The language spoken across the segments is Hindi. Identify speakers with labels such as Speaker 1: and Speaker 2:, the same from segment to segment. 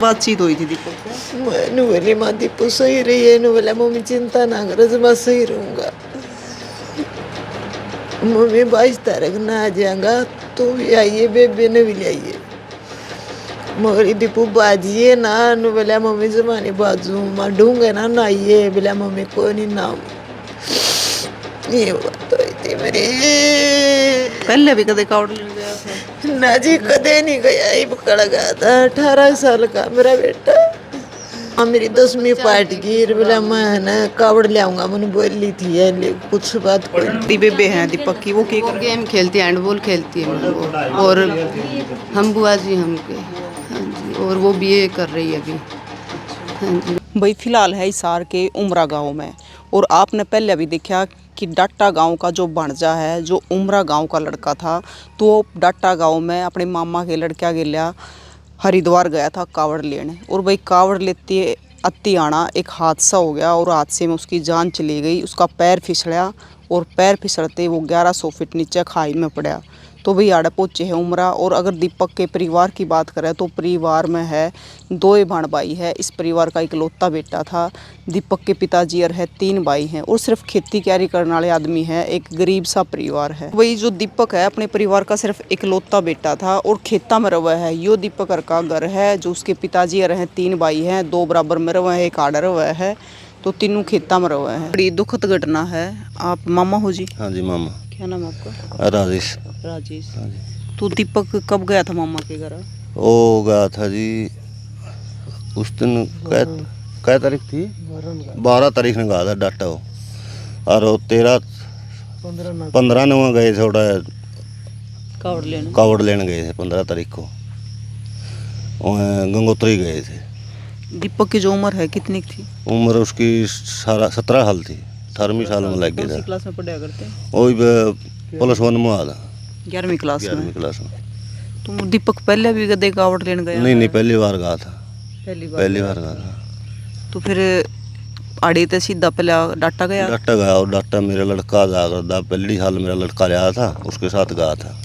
Speaker 1: बातचीत हुई थी दीपक से?
Speaker 2: मैंने बोली माँ दीपू सही रही है, इन्होंने बोला मम्मी चिंता ना करो मैं सही रहूँगा, मम्मी 22 तारीख ना आ जाएगा तो भी आइए, बेबे ने भी ले आइए, मगर दीपू बाजिए ना नु बोला मम्मी जमाने बाजू माँ ढूंढे ना आइए, बोला मम्मी कोई नहीं नाम। ये बात हुई थी मेरी।
Speaker 1: पहले भी कदे कावड़ लेने गया था?
Speaker 2: ना जी कदे नहीं गया, ही पकड़ गया था 18 साल का मेरा बेटा। मेरी 10वीं पार्ट की बोला मैं ना कावड़ ले आऊंगा, मैंने बोली थी कुछ बात कोई।
Speaker 1: बेबे हैं दीपक की, वो
Speaker 3: गेम खेलती है, हैंडबॉल खेलती है वो, और हम बुआ जी हमके, हाँ जी, और वो बीए कर रही है अभी। हाँ जी।
Speaker 1: भाई फिलहाल है हिसार के उमरा गांव में, और आपने पहले भी देखा कि डाटा गांव का जो भांजा है, जो उमरा गांव का लड़का था, तो डाटा गांव में अपने मामा के लड़का गेलिया हरिद्वार गया था कावड़ लेने, और भाई कावड़ लेते अति आना एक हादसा हो गया, और हादसे में उसकी जान चली गई। उसका पैर फिसला, और पैर फिसलते वो 1100 फीट नीचे खाई में पड़ा। तो भाई आड़े पहुँचे है उमरा। और अगर दीपक के परिवार की बात करें तो परिवार में है 2 भाण भाई है। इस परिवार का इकलौता बेटा था। दीपक के पिताजी और है 3 भाई हैं, और सिर्फ खेती क्यारी करने वाले आदमी है। एक गरीब सा परिवार है। वही जो दीपक है अपने परिवार का सिर्फ इकलौता बेटा था, और खेता में रवा है। यो दीपक का घर है, जो उसके पिताजी और हैं 3 भाई हैं, 2 बराबर में रवा है, एक आड़ा रवा है, तो तीनों खेता में रवा है। बड़ी दुखद घटना है। आप मामा हो जी?
Speaker 4: हाँ जी मामा।
Speaker 1: क्या नाम है आपका?
Speaker 4: राजेश।
Speaker 1: राजेश।
Speaker 4: हाँ जी।
Speaker 1: तो दीपक कब गया था मामा के घर?
Speaker 4: वो गया था जी उस दिन क्या तारीख थी? 12 तारीख ने गया था डाटा वो, और वो 15 ने वहाँ गए थे, थोड़ा कावड़ लेने गए थे 15 तारीख को, वहाँ गंगोत्री गए थे।
Speaker 1: दीपक की जो उम्र है कितनी थी?
Speaker 4: उम्र उसकी 17 साल थी, 18वीं साल में लग गया था।
Speaker 1: क्लास में पढ़ा करते?
Speaker 4: वही +1 में आ था,
Speaker 1: 11वीं क्लास में।
Speaker 4: 11वीं क्लास में।
Speaker 1: तो दीपक पहले भी गधे कावड़ लेने गया?
Speaker 4: नहीं, पहली बार गया था। पहली बार गया था।
Speaker 1: तो फिर आड़े तो सीधा पहले डाटा गया?
Speaker 4: डाटा गया, और डाटा मेरा लड़का जा करता, पहली साल मेरा लड़का आया था, उसके साथ गया था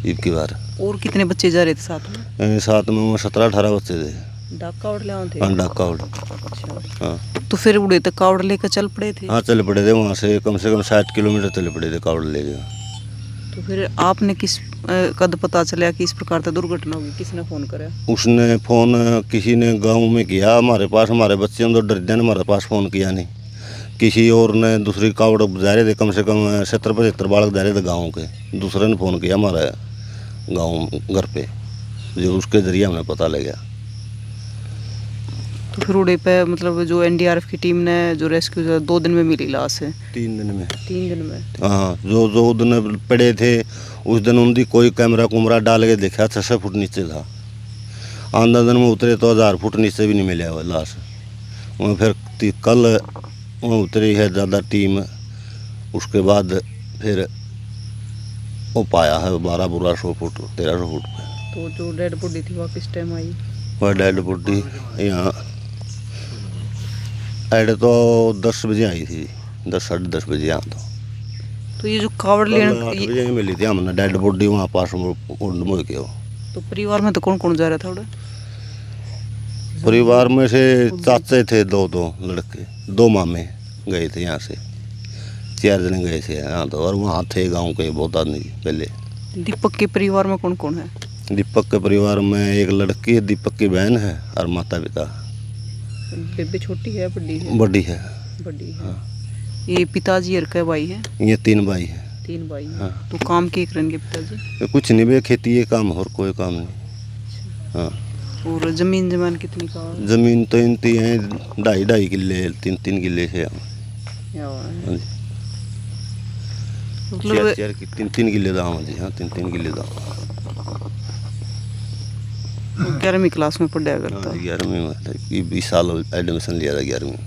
Speaker 4: ईद की बार।
Speaker 1: और कितने बच्चे जा रहे थे साथ में?
Speaker 4: साथ में 17-18 बच्चे थे।
Speaker 1: डाका उड़ ले थे?
Speaker 4: हाँ, डाका उड़।
Speaker 1: अच्छा।
Speaker 4: हाँ।
Speaker 1: तो फिर उड़े तो कावड़ लेकर चल पड़े थे?
Speaker 4: हाँ, चल पड़े थे, वहाँ से कम 60 किलोमीटर चले पड़े थे कावड़ लेके।
Speaker 1: तो फिर आपने किस कद पता चला कि इस प्रकार का दुर्घटना होगी? किसने फ़ोन करा?
Speaker 4: उसने फ़ोन किसी ने गांव में किया हमारे पास, हमारे बच्चे हम तो डर गए, हमारे पास फ़ोन किया नहीं। किसी और ने दूसरी कावड़ जा रहे थे, कम से कम 70-75 बालक जा रहे थे गाँव के, दूसरे ने फ़ोन किया हमारे गाँव घर पे, जो उसके ज़रिए हमें पता लगा।
Speaker 1: तो फिर उड़े पे मतलब जो एनडीआरएफ की टीम ने जो रेस्क्यू 2 दिन में मिली लाश है?
Speaker 4: 3 दिन में।
Speaker 1: 3 दिन में?
Speaker 4: हाँ, जो दिन पड़े थे उस दिन उनकी कोई कैमरा डाल के देखा 600 फुट नीचे था। आंधा दिन में उतरे तो 1000 फुट नीचे भी नहीं मिला वो लाश। वहाँ फिर कल वहाँ उतरी है ज़्यादा टीम, उसके बाद फिर वो पाया है 1200 फुट 1300 फुट पे।
Speaker 1: तो जो डेड बॉडी थी वह किस टाइम आई?
Speaker 4: वह डेड बॉडी यहाँ ऐड तो 10 बजे आई थी, 10-10:30 बजे यहाँ
Speaker 1: तो ये जो कावड़ लेने
Speaker 4: 8 बजे ही मिली थी हमने डेड बॉडी वहाँ पास मुड़ के।
Speaker 1: तो परिवार में तो कौन कौन जा रहा था उड़े?
Speaker 4: परिवार में से चाचे थे 2 लड़के, 2 मामे गए थे यहाँ से, 4 जने गए थे यहाँ तो, और वहाँ थे गांव के बहुत आदमी पहले।
Speaker 1: दीपक के परिवार में कौन कौन है?
Speaker 4: दीपक के परिवार में एक लड़की है, दीपक की बहन है, और माता पिता।
Speaker 1: बेबे छोटी है बड़ी है?
Speaker 4: बड़ी है।
Speaker 1: बड़ी है।
Speaker 4: हाँ।
Speaker 1: ये पिताजी और क्या भाई है?
Speaker 4: ये 3 भाई है।
Speaker 1: 3 भाई हैं।
Speaker 4: हाँ।
Speaker 1: तो काम के करेंगे पिताजी?
Speaker 4: कुछ नहीं, वे खेती ये काम और कोई काम नहीं। हाँ।
Speaker 1: और जमीन जमान कितनी का?
Speaker 4: जमीन तो इनती है 2.5 किले, 3-3 किले है।
Speaker 1: मतलब
Speaker 4: 3-3 किले दाम जी। हाँ, 3-3 किले दाम।
Speaker 1: 11वीं क्लास में पढ़ा करता?
Speaker 4: 11वीं में, 20 साल एडमिशन लिया था 11वीं।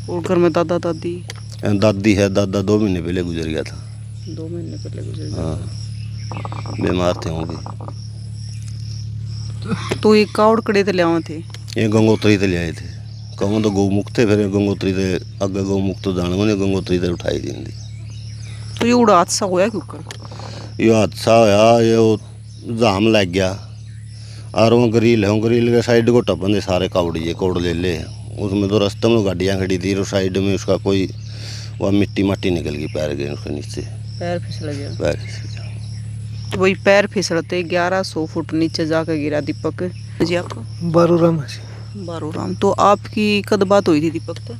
Speaker 1: और घर में दादा दादी?
Speaker 4: दादी है, दादा 2 महीने पहले गुजर गया था।
Speaker 1: 2 महीने पहले गुजर गया?
Speaker 4: हाँ, बीमार थे वो भी।
Speaker 1: तो ये कावड़ कड़े थे ले आए थे? ये
Speaker 4: गंगोत्री से ले आए थे। कहूँ तो गौमुख थे, फिर गंगोत्री से अगे गौमुख तो जाने को गंगोत्री से उठाई दी।
Speaker 1: तो ये उड़ा हादसा होया क्यों कर?
Speaker 4: ये हादसा होया, ये जाम लग गया, और वो ग्रिल है, वो ग्रिल के साइड को टपन दे सारे कावड़िए कोड़ ले ले, उसमें तो रास्ते में गाड़ियाँ खड़ी थी, और साइड में उसका कोई वह मिट्टी मट्टी निकल गई, पैर गए उसके नीचे,
Speaker 1: पैर फिसल गया।
Speaker 4: पैर फिसल गया।
Speaker 1: तो वही पैर फिसलते 1100 फुट नीचे जाकर गिरा दीपक जी। आपका
Speaker 2: बारूराम जी।
Speaker 1: बारूराम। तो आपकी कद बात हुई थी दीपक से?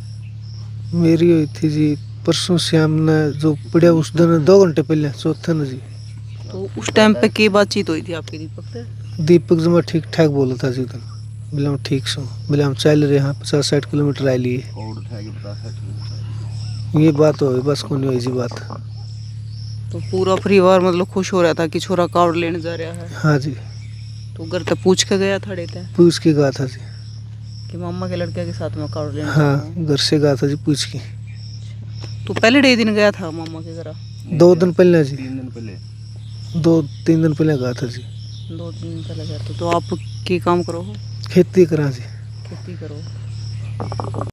Speaker 2: मेरी हुई थी जी परसों शाम ने, जो पड़ा उस दिन 2 घंटे पहले, चौथे न जी।
Speaker 1: तो उस टाइम पे की बातचीत हुई थी आपकी दीपक से?
Speaker 2: दीपक जमा ठीक ठाक बोला था जी, उधर बोले हम ठीक सो, बोले हम चल रहे हैं 50-60 किलोमीटर आ लिए, ये बात हो गई, बस कोई नहीं हुई जी बात।
Speaker 1: तो पूरा परिवार मतलब खुश हो रहा था कि छोरा कावड़ लेने जा रहा है?
Speaker 2: हाँ जी,
Speaker 1: तो घर तक पूछ के गया था डेटे
Speaker 2: पूछ के गया था जी।
Speaker 1: कि मामा के लड़के के साथ में कावड़ लेने जा रहा हूँ?
Speaker 2: हाँ, घर से गया था जी पूछ के।
Speaker 1: तो पहले डे दिन गया था मामा के घर?
Speaker 2: 2 दिन पहले जी,
Speaker 4: 3 दिन पहले,
Speaker 2: 2-3 दिन पहले गया था जी।
Speaker 1: 2 दिन पहले गया था। तो आप की काम करो हो?
Speaker 2: खेती करा जी।
Speaker 1: खेती करो।